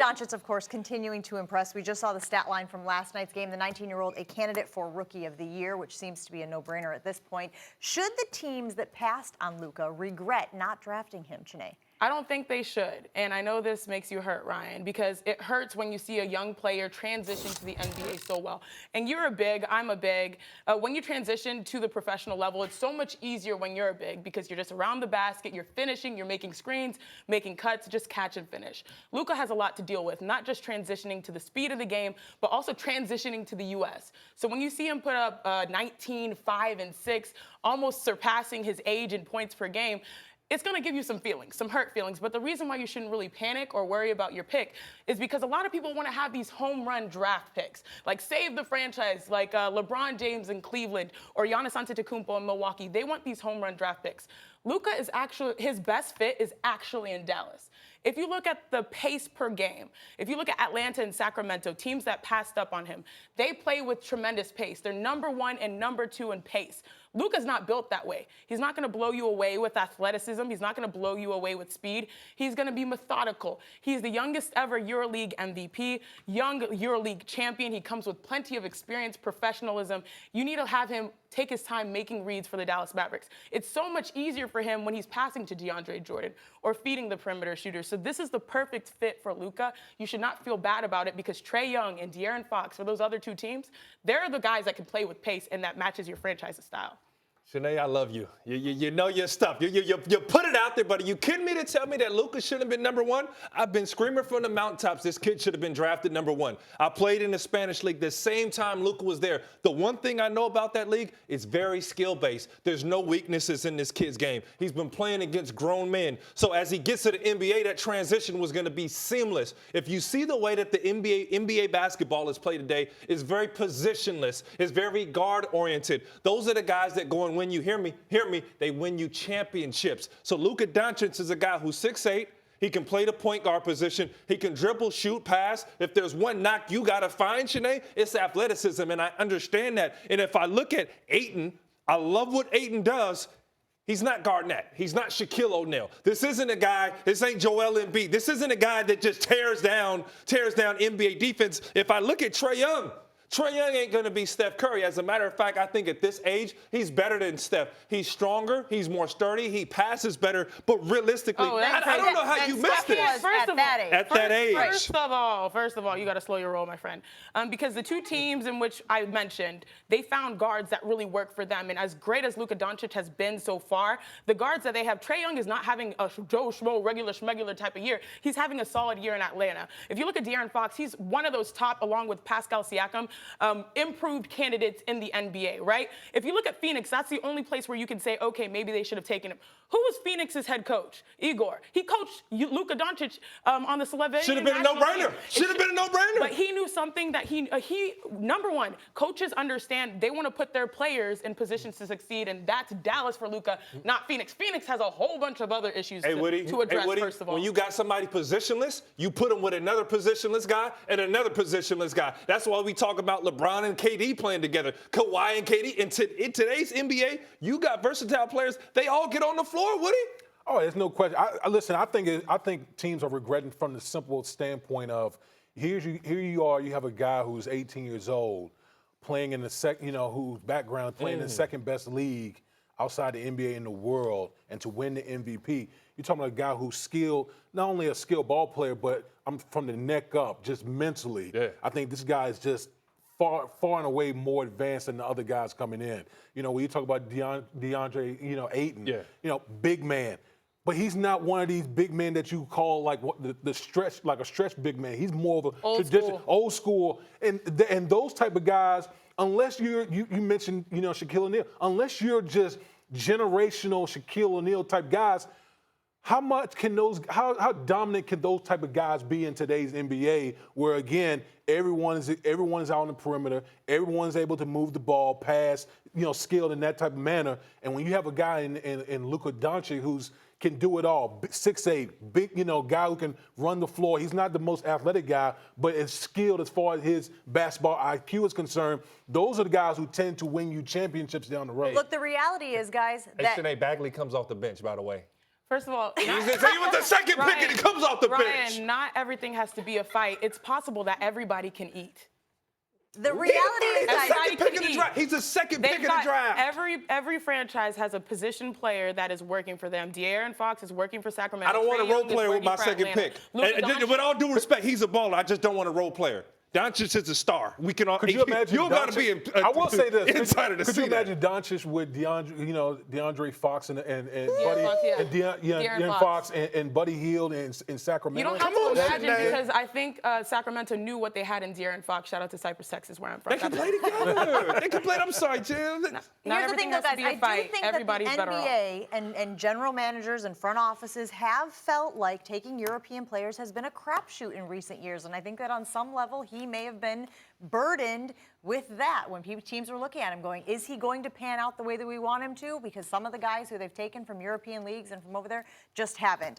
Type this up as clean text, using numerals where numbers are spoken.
Doncic, of course, continuing to impress. We just saw the stat line from last night's game. The 19-year-old, a candidate for Rookie of the Year, which seems to be a no-brainer at this point. Should the teams that passed on Luka regret not drafting him, Chiney? I don't think they should. And I know this makes you hurt, Ryan, because it hurts when you see a young player transition to the NBA so well. And you're a big, I'm a big. When you transition to the professional level, it's so much easier when you're a big because you're just around the basket, you're finishing, you're making screens, making cuts, just catch and finish. Luka has a lot to deal with, not just transitioning to the speed of the game, but also transitioning to the U.S. So when you see him put up 19, 5, and 6, almost surpassing his age in points per game, it's going to give you some feelings, some hurt feelings. But the reason why you shouldn't really panic or worry about your pick is because a lot of people want to have these home run draft picks, like save the franchise, like LeBron James in Cleveland or Giannis Antetokounmpo in Milwaukee. They want these home run draft picks. Luka is actually, his best fit is actually in Dallas. If you look at the pace per game, if you look at Atlanta and Sacramento, teams that passed up on him, they play with tremendous pace. They're #1 and #2 in pace. Luka's not built that way. He's not going to blow you away with athleticism. He's not going to blow you away with speed. He's going to be methodical. He's the youngest ever EuroLeague MVP, young EuroLeague champion. He comes with plenty of experience, professionalism. You need to have him take his time making reads for the Dallas Mavericks. It's so much easier for him when he's passing to DeAndre Jordan or feeding the perimeter shooters. So this is the perfect fit for Luka. You should not feel bad about it because Trae Young and De'Aaron Fox, for those other two teams, they're the guys that can play with pace and that matches your franchise's style. Chiney, I love you. You know your stuff. You put it out there, but are you kidding me to tell me that Luka shouldn't have been #1? I've been screaming from the mountaintops this kid should have been drafted #1. I played in the Spanish league the same time Luka was there. The one thing I know about that league is very skill-based. There's no weaknesses in this kid's game. He's been playing against grown men. So as he gets to the NBA, that transition was going to be seamless. If you see the way that the NBA basketball is played today, it's very positionless. It's very guard-oriented. Those are the guys that go and win you, hear me, they win you championships. So Luka Doncic is a guy who's 6'8". He can play the point guard position. He can dribble, shoot, pass. If there's one knock you got to find, Chiney, it's athleticism, and I understand that. And if I look at Ayton, I love what Ayton does. He's not Garnett. He's not Shaquille O'Neal. This isn't a guy, this ain't Joel Embiid. This isn't a guy that just tears down NBA defense. If I look at Trae Young ain't going to be Steph Curry. As a matter of fact, I think at this age, he's better than Steph. He's stronger. He's more sturdy. He passes better. But realistically, I don't know how you missed it. At that age. First of all, you got to slow your roll, my friend. Because the two teams in which I mentioned, they found guards that really work for them. And as great as Luka Doncic has been so far, the guards that they have, Trae Young is not having a Joe Schmo, regular schmegular type of year. He's having a solid year in Atlanta. If you look at De'Aaron Fox, he's one of those top, along with Pascal Siakam, improved candidates in the NBA, right? If you look at Phoenix, that's the only place where you can say, okay, maybe they should have taken him. Who was Phoenix's head coach? Igor. He coached Luka Doncic on the Slovenian. Should have been a no-brainer. Should have been a no-brainer. But he knew something that he #1, coaches understand they want to put their players in positions to succeed, and that's Dallas for Luka, not Phoenix. Phoenix has a whole bunch of other issues to address, first of all. When you got somebody positionless, you put him with another positionless guy and another positionless guy. That's why we talk about LeBron and KD playing together, Kawhi and KD. In today's NBA, you got versatile players. They all get on the floor, Woody. Oh, there's no question. Listen, I think teams are regretting from the simple standpoint of here you are, you have a guy who's 18 years old playing in the whose background playing in the second best league outside the NBA in the world, and to win the MVP. You're talking about a guy who's skilled, not only a skilled ball player, but I'm from the neck up, just mentally. Yeah. I think this guy is just far and away more advanced than the other guys coming in. You know, when you talk about DeAndre, Ayton, big man. But he's not one of these big men that you call like the stretch, like a stretch big man. He's more of a traditional, old school. And those type of guys, unless you mentioned, Shaquille O'Neal, unless you're just generational Shaquille O'Neal type guys, how dominant can those type of guys be in today's NBA, where again everyone is out on the perimeter, everyone's able to move the ball, pass, skilled in that type of manner, and when you have a guy in Luka Doncic who's can do it all, 6'8", big, guy who can run the floor. He's not the most athletic guy, but is skilled as far as his basketball IQ is concerned. Those are the guys who tend to win you championships down the road. Look, the reality is, guys, Hey, Sinead, Bagley comes off the bench, by the way. First of all, He was the second pick and he comes off the bench. Ryan, not everything has to be a fight. It's possible that everybody can eat. The reality is that He's the second pick in the draft. Every franchise has a position player that is working for them. De'Aaron Fox is working for Sacramento. I don't want a role player with my second pick. And with all due respect, he's a baller. I just don't want a role player. Doncic is a star. We can all. Could you imagine? You got to be. I will say this. Insider to could see you imagine that. Doncic with DeAndre Fox and Buddy Fox, yeah. and De'Aaron Fox and Buddy Hield in Sacramento? You don't have to imagine because I think Sacramento knew what they had in De'Aaron Fox. Shout out to Cypress, Texas, where I'm from. They can play together. They can play. I'm sorry, Jim. Here's the thing, though, guys. I do think Everybody's that the better off. NBA and general managers and front offices have felt like taking European players has been a crapshoot in recent years, and I think that on some level he may have been burdened with that when teams were looking at him going, is he going to pan out the way that we want him to? Because some of the guys who they've taken from European leagues and from over there just haven't.